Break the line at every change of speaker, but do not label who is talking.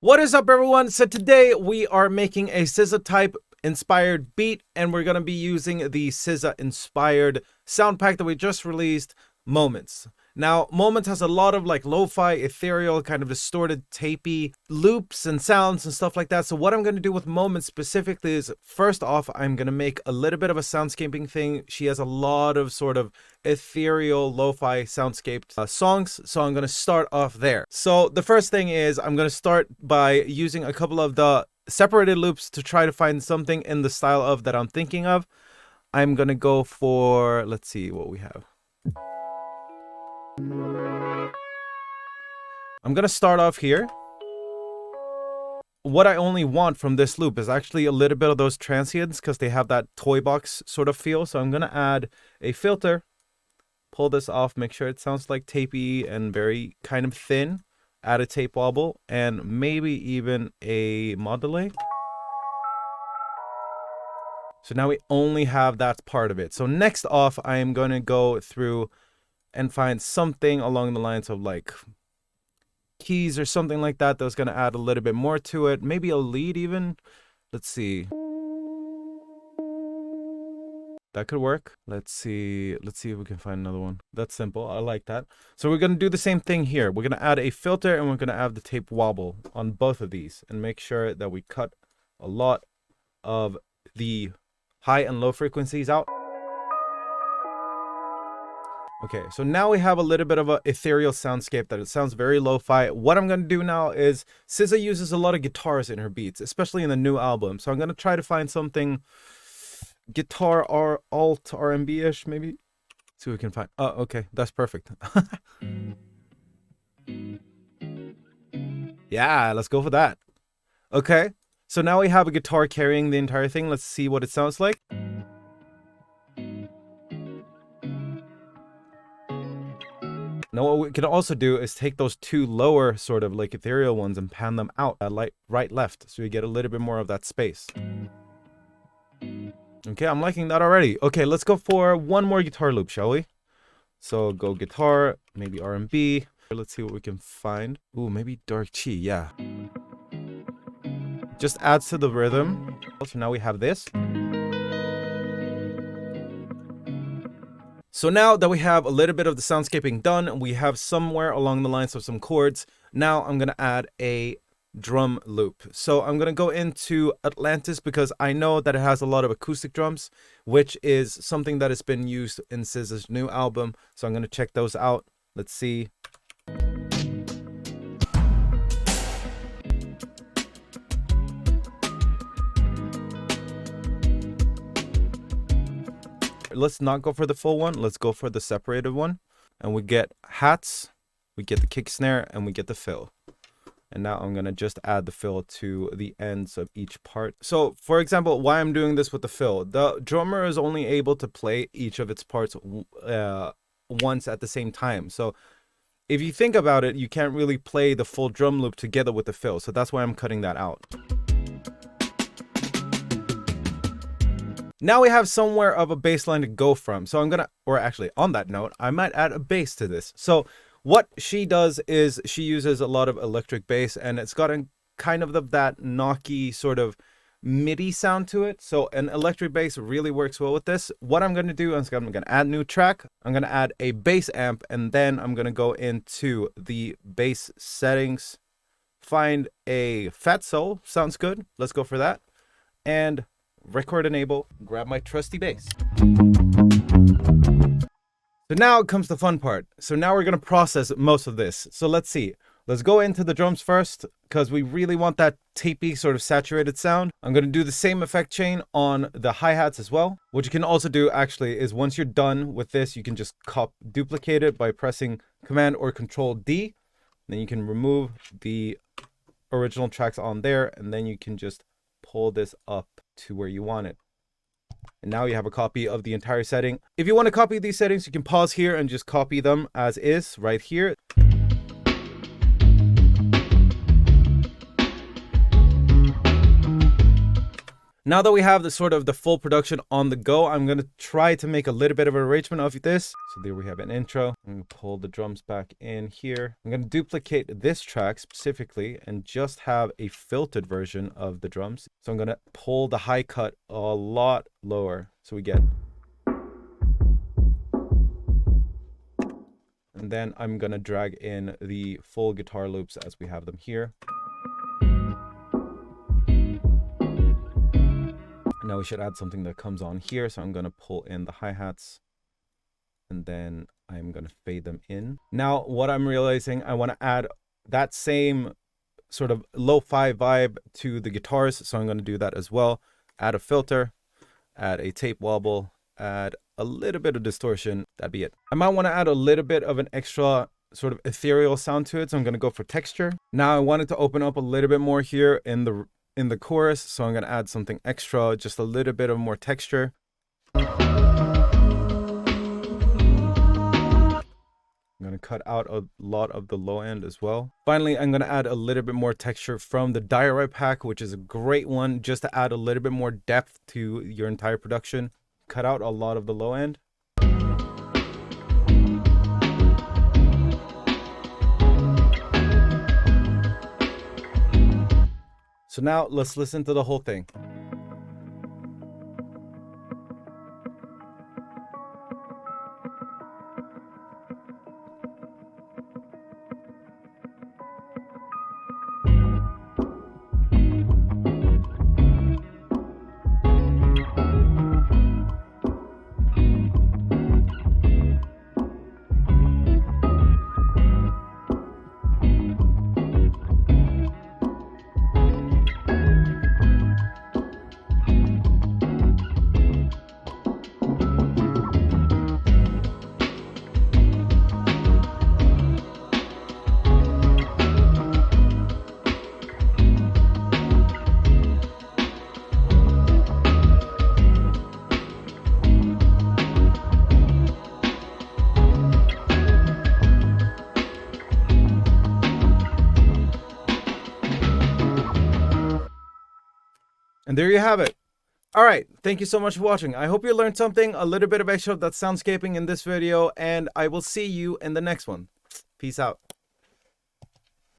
What is up, everyone? So today we are making a SZA-Type inspired beat, and we're going to be using the SZA inspired sound pack that we just released, Moments. Now, Moments has a lot of like lo-fi, ethereal, kind of distorted, tapey loops and sounds and stuff like that. So what I'm going to do with Moments specifically is, first off, I'm going to make a little bit of a soundscaping thing. She has a lot of sort of ethereal, lo-fi soundscaped songs. So I'm going to start off there. So the first thing is I'm going to start by using a couple of the separated loops to try to find something in the style of that I'm thinking of. I'm going to go for, let's see what we have. I'm gonna start off here. What I only want from this loop is actually a little bit of those transients because they have that toy box sort of feel. So I'm gonna add a filter, pull this off, make sure it sounds like tapey and very kind of thin, add a tape wobble, and maybe even a mod delay. So now we only have that part of it. So next off, I am gonna go through and find something along the lines of like keys or something like that that's going to add a little bit more to it. Maybe a lead even. Let's see. That could work. Let's see if we can find another one. That's simple. I like that. So we're going to do the same thing here. We're going to add a filter and we're going to add the tape wobble on both of these and make sure that we cut a lot of the high and low frequencies out. Okay, so now we have a little bit of an ethereal soundscape that it sounds very lo-fi. What I'm going to do now is SZA uses a lot of guitars in her beats, especially in the new album. So I'm going to try to find something guitar or alt R&B-ish maybe. See what we can find. Oh, okay, that's perfect. Yeah, let's go for that. Okay, so now we have a guitar carrying the entire thing. Let's see what it sounds like. Now what we can also do is take those two lower sort of like ethereal ones and pan them out like right left, so you get a little bit more of that space. Okay, I'm liking that already. Okay, let's go for one more guitar loop, shall we? So go guitar, maybe R&B. Let's see what we can find. Ooh, maybe dark chi, yeah. Just adds to the rhythm. So now we have this. So now that we have a little bit of the soundscaping done, we have somewhere along the lines of some chords. Now I'm going to add a drum loop. So I'm going to go into Atlantis because I know that it has a lot of acoustic drums, which is something that has been used in SZA's new album. So I'm going to check those out. Let's see. Let's not go for the full one. Let's go for the separated one. And we get hats, we get the kick snare, and we get the fill. And now I'm going to just add the fill to the ends of each part. So, for example, why I'm doing this with the fill. The drummer is only able to play each of its parts once at the same time. So, if you think about it, you can't really play the full drum loop together with the fill. So that's why I'm cutting that out. Now we have somewhere of a bass line to go from. So I'm going to, or actually on that note, I might add a bass to this. So what she does is she uses a lot of electric bass, and it's got a kind of that knocky sort of MIDI sound to it. So an electric bass really works well with this. What I'm going to do is I'm going to add new track. I'm going to add a bass amp, and then I'm going to go into the bass settings, find a fat soul. Sounds good. Let's go for that. And record enable, grab my trusty bass. So now comes the fun part. So now we're going to process most of this. So let's see. Let's go into the drums first because we really want that tapey sort of saturated sound. I'm going to do the same effect chain on the hi-hats as well. What you can also do actually is once you're done with this, you can just duplicate it by pressing Command or Control D. Then you can remove the original tracks on there, and then you can just pull this up to where you want it. And now you have a copy of the entire setting. If you want to copy these settings, you can pause here and just copy them as is right here. Now that we have the sort of the full production on the go, I'm going to try to make a little bit of an arrangement of this. So there we have an intro. I'm going to pull the drums back in here. I'm going to duplicate this track specifically and just have a filtered version of the drums. So I'm going to pull the high cut a lot lower. So we get. And then I'm going to drag in the full guitar loops as we have them here. Now we should add something that comes on here. So I'm going to pull in the hi-hats and then I'm going to fade them in. Now what I'm realizing, I want to add that same sort of lo-fi vibe to the guitars. So I'm going to do that as well. Add a filter, add a tape wobble, add a little bit of distortion. That'd be it. I might want to add a little bit of an extra sort of ethereal sound to it. So I'm going to go for texture. Now I wanted to open up a little bit more here in the chorus, so I'm going to add something extra, just a little bit of more texture. I'm going to cut out a lot of the low end as well. Finally, I'm going to add a little bit more texture from the diorite pack, which is a great one just to add a little bit more depth to your entire production. Cut out a lot of the low end. So now let's listen to the whole thing. And there you have it. All right. Thank you so much for watching. I hope you learned something, a little bit of extra of that soundscaping in this video, and I will see you in the next one. Peace out.